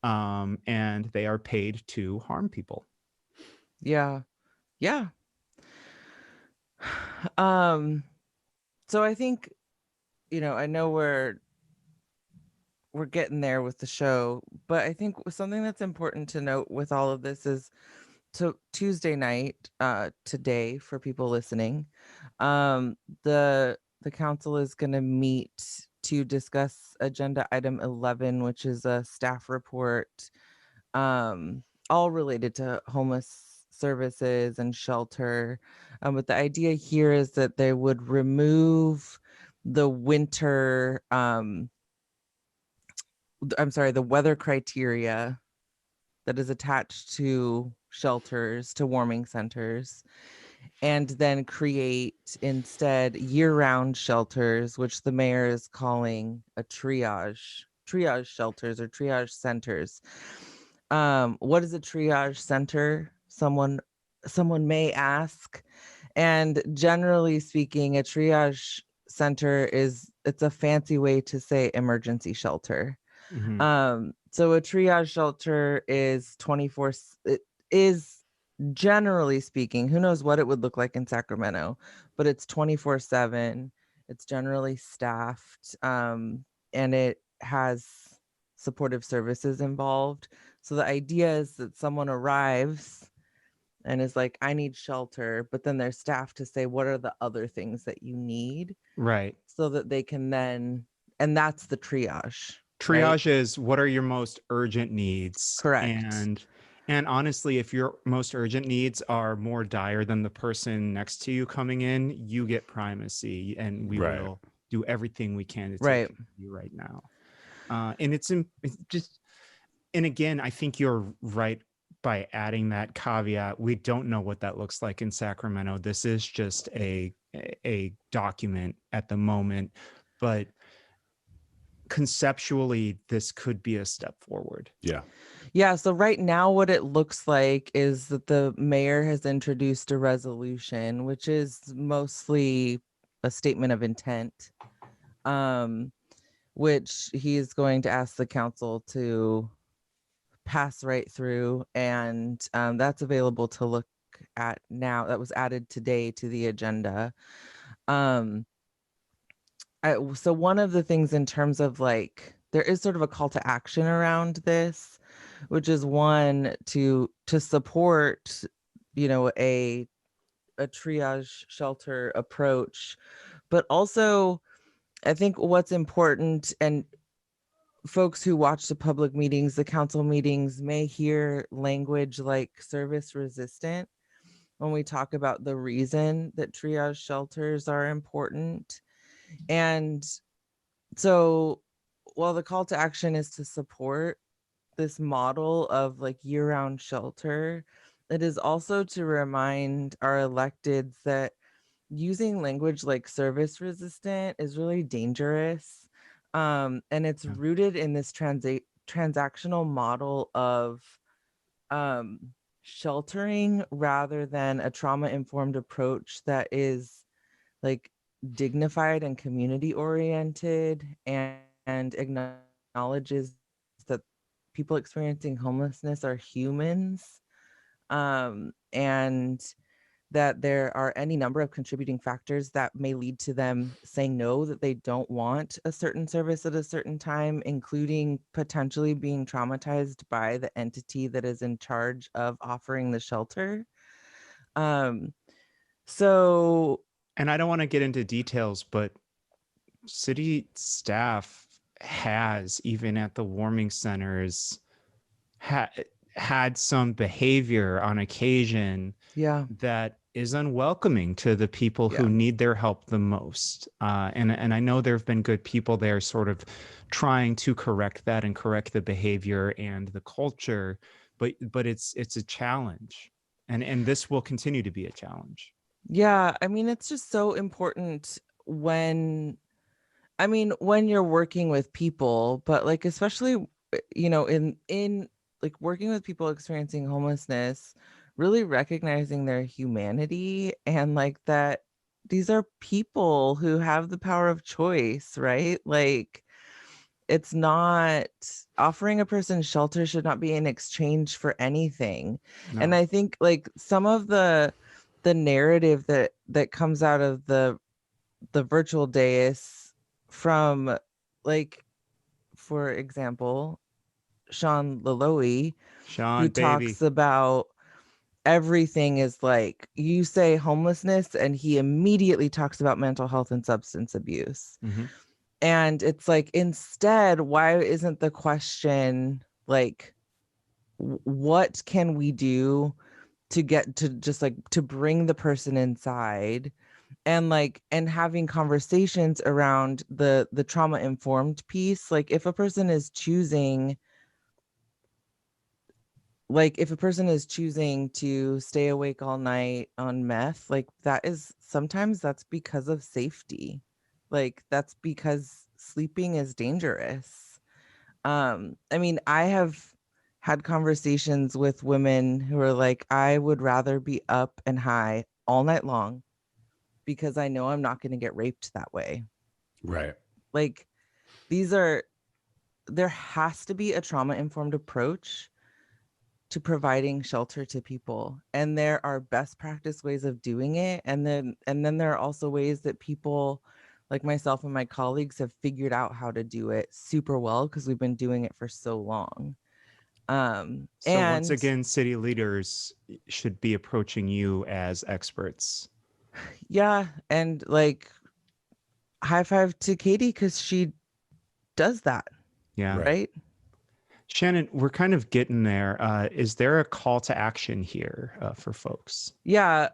B: and they are paid to harm people.
C: Yeah. So I think, I know we're getting there with the show, but I think something that's important to note with all of this is, so Tuesday night, today for people listening, the council is going to meet to discuss agenda item 11, which is a staff report, all related to homeless services and shelter. But the idea here is that they would remove the winter, the weather criteria that is attached to shelters, to warming centers, and then create instead year-round shelters, which the mayor is calling a triage shelters or triage centers. What is a triage center? Someone may ask. And generally speaking, a triage center it's a fancy way to say emergency shelter.
B: Mhm.
C: So a triage shelter is 24. It is, generally speaking, who knows what it would look like in Sacramento, but it's 24/7. It's generally staffed, and it has supportive services involved. So the idea is that someone arrives and is like, I need shelter, but then there's staff to say, what are the other things that you need?
B: Right.
C: So that they can then, and that's the triage.
B: Triage is what are your most urgent needs.
C: Correct.
B: And honestly, if your most urgent needs are more dire than the person next to you coming in, you get primacy, and we
A: Right.
B: will do everything we can to take
C: Right.
B: care of you right now. And it's just, and again, I think you're right by adding that caveat. We don't know what that looks like in Sacramento. This is just a document at the moment, but conceptually this could be a step forward.
C: Yeah, so right now what it looks like is that the mayor has introduced a resolution, which is mostly a statement of intent, which he is going to ask the council to pass right through, and that's available to look at now. That was added today to the agenda. So one of the things in terms of like, there is sort of a call to action around this, which is one to support, a triage shelter approach, but also I think what's important, and folks who watch the public meetings, the council meetings, may hear language like service resistant when we talk about the reason that triage shelters are important. And so while the call to action is to support this model of like year-round shelter, it is also to remind our electeds that using language like service resistant is really dangerous. And it's rooted in this transactional model of sheltering rather than a trauma-informed approach that is like dignified and community oriented and acknowledges that people experiencing homelessness are humans, and that there are any number of contributing factors that may lead to them saying no, that they don't want a certain service at a certain time, including potentially being traumatized by the entity that is in charge of offering the shelter. So,
B: and I don't want to get into details, but city staff has, even at the warming centers, had some behavior on occasion that is unwelcoming to the people who need their help the most. And I know there have been good people there sort of trying to correct that and correct the behavior and the culture, but it's a challenge. And this will continue to be a challenge.
C: Yeah, I mean, it's just so important when you're working with people, but like, especially, you know, in like working with people experiencing homelessness, really recognizing their humanity and like that these are people who have the power of choice, right? Like, it's not offering a person shelter should not be in exchange for anything. No. And I think like some of the narrative that comes out of the virtual dais from, like, for example, Sean Laloe, who talks about everything is like, you say homelessness and he immediately talks about mental health and substance abuse. Mm-hmm. And it's like, instead, why isn't the question like, what can we do to get to just like to bring the person inside, and like, and having conversations around the trauma informed piece. Like, if a person is choosing to stay awake all night on meth, like, that is sometimes that's because of safety. Like, that's because sleeping is dangerous. I mean, I have had conversations with women who are like, I would rather be up and high all night long because I know I'm not going to get raped that way.
A: Right.
C: Like, there has to be a trauma-informed approach to providing shelter to people. And there are best practice ways of doing it. And then there are also ways that people like myself and my colleagues have figured out how to do it super well because we've been doing it for so long.
B: So once again, city leaders should be approaching you as experts.
C: Yeah. And like, high five to Katie because she does that.
B: Yeah.
C: Right.
B: Shannon, we're kind of getting there. Is there a call to action here for folks?
C: Yeah.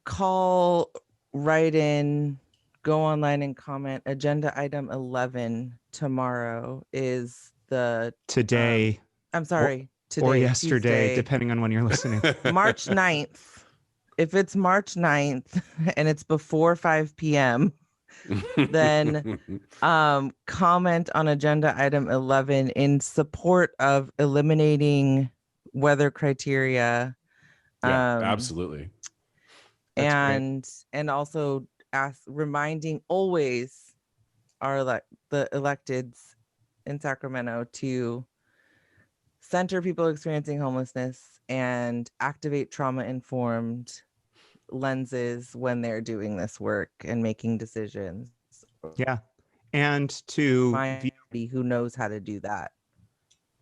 C: Call, write in, go online and comment. Agenda item 11 tomorrow is the
B: today.
C: I'm sorry, today
B: or yesterday,
C: Tuesday,
B: depending on when you're listening.
C: March 9th. If it's March 9th and it's before 5 p.m., then comment on agenda item 11 in support of eliminating weather criteria.
A: Yeah, absolutely.
C: And also reminding always the electeds in Sacramento to center people experiencing homelessness and activate trauma-informed lenses when they're doing this work and making decisions.
B: Yeah. And to
C: who knows how to do that.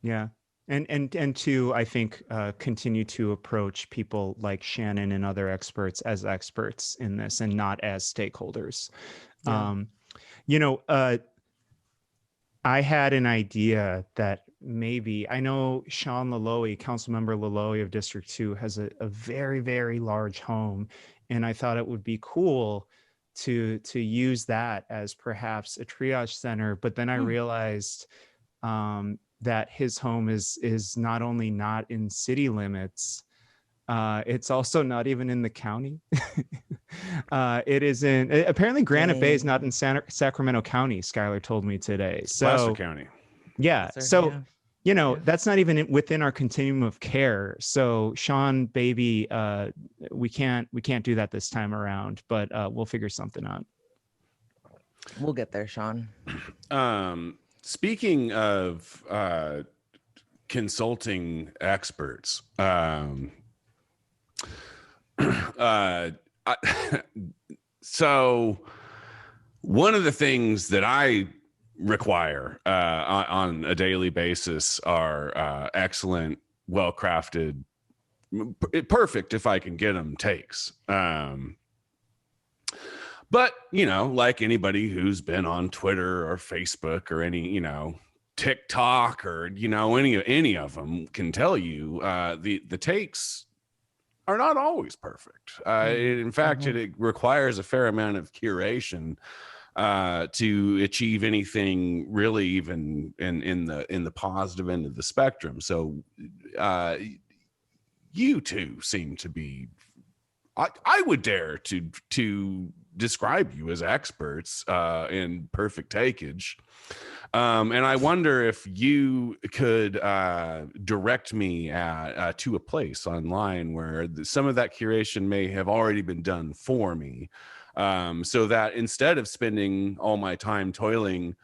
B: Yeah. And to, I think, continue to approach people like Shannon and other experts as experts in this and not as stakeholders. Yeah. I had an idea that maybe, I know Sean Laloe, Councilmember Laloe of District 2, has a very, very large home. And I thought it would be cool to use that as perhaps a triage center. But then I realized that his home is not only not in city limits, It's also not even in the county. It is in, apparently Granite Bay is not in Sacramento County, Skylar told me today. So
A: Placer County.
B: Yeah.
C: Placer,
B: So,
C: yeah.
B: you know,
C: Yeah.
B: that's not even within our continuum of care. So Sean, baby, we can't do that this time around, but we'll figure something out.
C: We'll get there, Sean.
A: Speaking of consulting experts, so one of the things that I require on a daily basis are excellent, well-crafted, perfect if I can get them takes. But, you know, like anybody who's been on Twitter or Facebook or any, you know, TikTok or, you know, any of them can tell you the takes are not always perfect. In fact, it requires a fair amount of curation to achieve anything really even in the positive end of the spectrum. So you two seem to be, I would dare to describe you as experts in perfect takeage. And I wonder if you could direct me to a place online where some of that curation may have already been done for me, so that instead of spending all my time toiling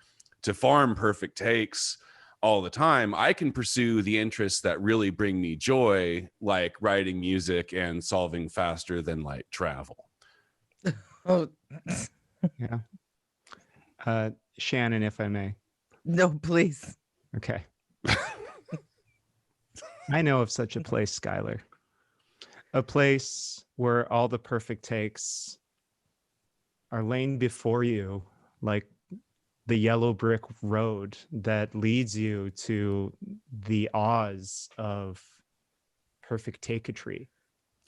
A: to farm perfect takes all the time, I can pursue the interests that really bring me joy, like writing music and solving faster than light travel.
C: Oh,
B: Yeah. Shannon, if I may.
C: no, please.
B: Okay. I know of such a place, Skylar. A place where all the perfect takes are laying before you like the yellow brick road that leads you to the Oz of perfect takeatry.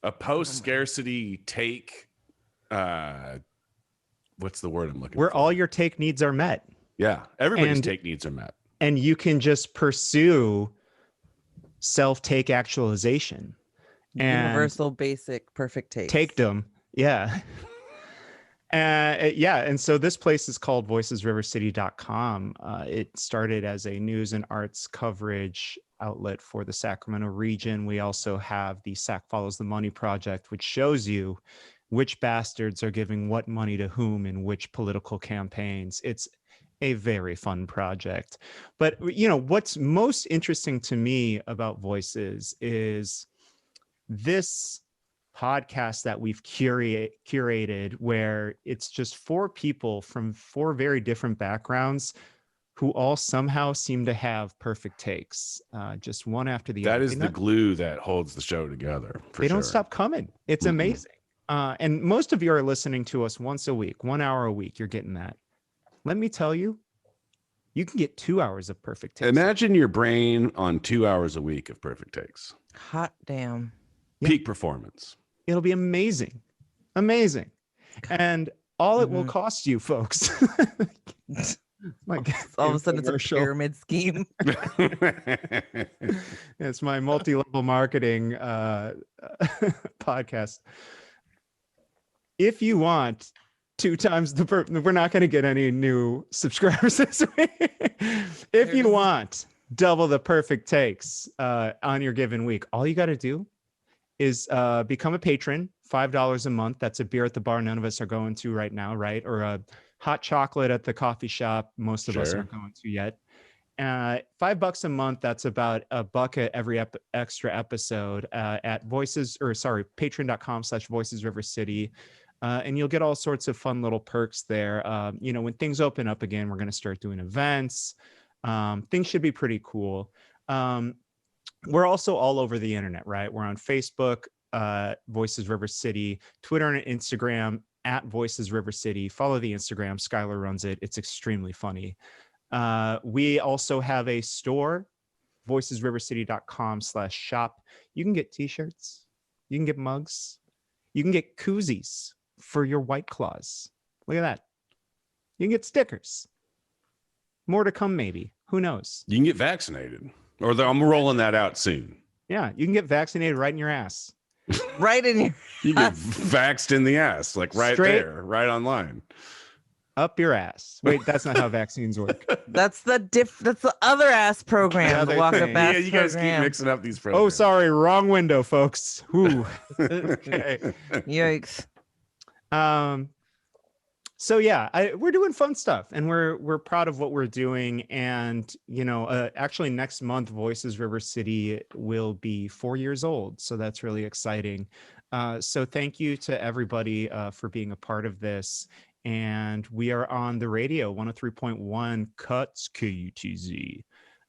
A: A post-scarcity take, what's the word I'm looking
B: Where
A: for?
B: all your take needs are met.
A: Yeah, everybody's
B: And-
A: take needs are met.
B: And you can just pursue self-take actualization. And
C: Universal, basic, perfect taste.
B: take them. Yeah. Yeah. And so this place is called voicesrivercity.com. It started as a news and arts coverage outlet for the Sacramento region. We also have the Sac Follows the Money project, which shows you which bastards are giving what money to whom in which political campaigns. It's a very fun project. But, you know, what's most interesting to me about Voices is this podcast that we've curated, where it's just four people from four very different backgrounds who all somehow seem to have perfect takes, just one after the other.
A: That is the glue that holds the show together.
B: They don't stop coming. It's amazing. And most of you are listening to us once a week, 1 hour a week. You're getting that. Let me tell you, you can get 2 hours of perfect takes.
A: Imagine your brain on 2 hours a week of perfect takes.
C: Hot damn.
B: Yeah.
A: Peak performance.
B: It'll be amazing. Amazing. And all it will cost you, folks.
C: All of a sudden it's a pyramid scheme.
B: It's my multi-level marketing podcast. If you want 2 times the we're not going to get any new subscribers this week. If you want double the perfect takes on your given week, all you got to do is become a patron. $5 a month. That's a beer at the bar none of us are going to right now, right? Or a hot chocolate at the coffee shop most of us aren't going to yet. $5 a month. That's about $1 at every extra episode at patreon.com/voicesrivercity. And you'll get all sorts of fun little perks there. You know, when things open up again, we're going to start doing events. Things should be pretty cool. We're also all over the internet, right? We're on Facebook, Voices River City, Twitter and Instagram at Voices River City. Follow the Instagram. Skylar runs it. It's extremely funny. We also have a store, voicesrivercity.com/shop. You can get t-shirts. You can get mugs. You can get koozies for your White Claws. Look at that. You can get stickers. More to come, maybe. Who knows?
A: You can get vaccinated. Or I'm rolling that out soon.
B: Yeah, you can get vaccinated right in your ass.
C: right in your
A: You get vaxxed in the ass, like right
B: Straight-
A: there, right online.
B: Up your ass. Wait, that's not how vaccines work.
C: That's the other ass program,
B: The
C: the
B: other
C: walk up
B: thing.
C: ass
A: Yeah, you guys keep
C: program.
A: mixing up these
B: Oh,
A: programs.
B: sorry, wrong window, folks. Ooh. Okay.
C: Yikes.
B: So yeah, we're doing fun stuff, and we're proud of what we're doing. And actually, next month, Voices River City will be 4 years old, so that's really exciting. So thank you to everybody for being a part of this. And we are on the radio, 103.1 Cuts KUTZ.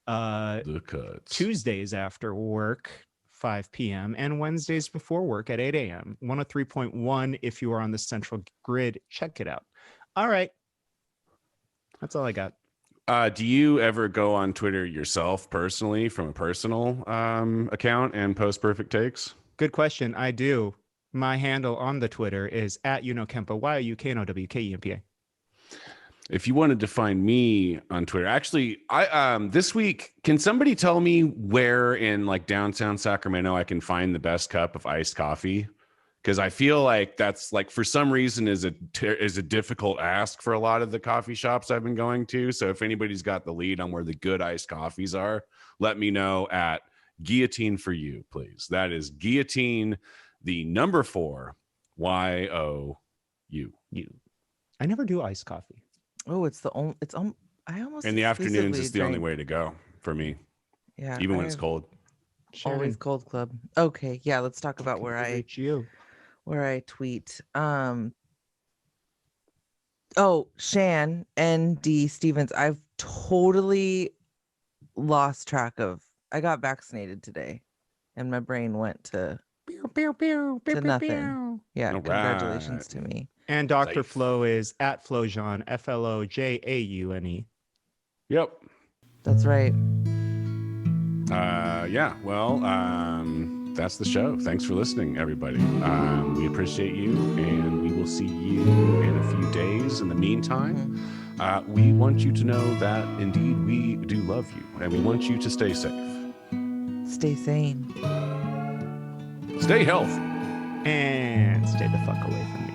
A: The Cuts.
B: Tuesdays after work, 5 p.m. and Wednesdays before work at 8 a.m. 103.1 if you are on the central grid. Check it out. All right. That's all I got.
A: Do you ever go on Twitter yourself personally from a personal account and post perfect takes?
B: Good question. I do. My handle on the Twitter is @UNOKEMPA, YUKNOWKEMPA.
A: If you wanted to find me on Twitter, actually, I this week, can somebody tell me where in like downtown Sacramento I can find the best cup of iced coffee? Because I feel like that's like for some reason is a difficult ask for a lot of the coffee shops I've been going to. So if anybody's got the lead on where the good iced coffees are, let me know at Guillotine for You, please. That is Guillotine, the number 4, YOU.
B: I never do iced coffee.
C: Oh, it's the only. I almost
A: In the afternoons,
C: exclusively
A: it's the only
C: drink-
A: way to go for me,
C: Yeah,
A: even
C: I
A: when it's
C: have
A: cold.
C: Always
B: Sharon,
C: Cold Club. Okay, yeah. Let's talk about where I
B: reach you.
C: tweet. Shan ND Stevens. I've totally lost track of. I got vaccinated today, and my brain went to nothing. Yeah,
A: All
C: congratulations
A: right.
C: to me.
B: And Dr.
A: Safe.
B: Flo is @Flojaune, FLOJAUNE.
A: Yep.
C: That's right.
A: Yeah. Well, that's the show. Thanks for listening, everybody. We appreciate you, and we will see you in a few days. In the meantime, we want you to know that indeed we do love you, and we want you to stay safe.
C: Stay sane.
A: Stay healthy.
B: And stay the fuck away from me.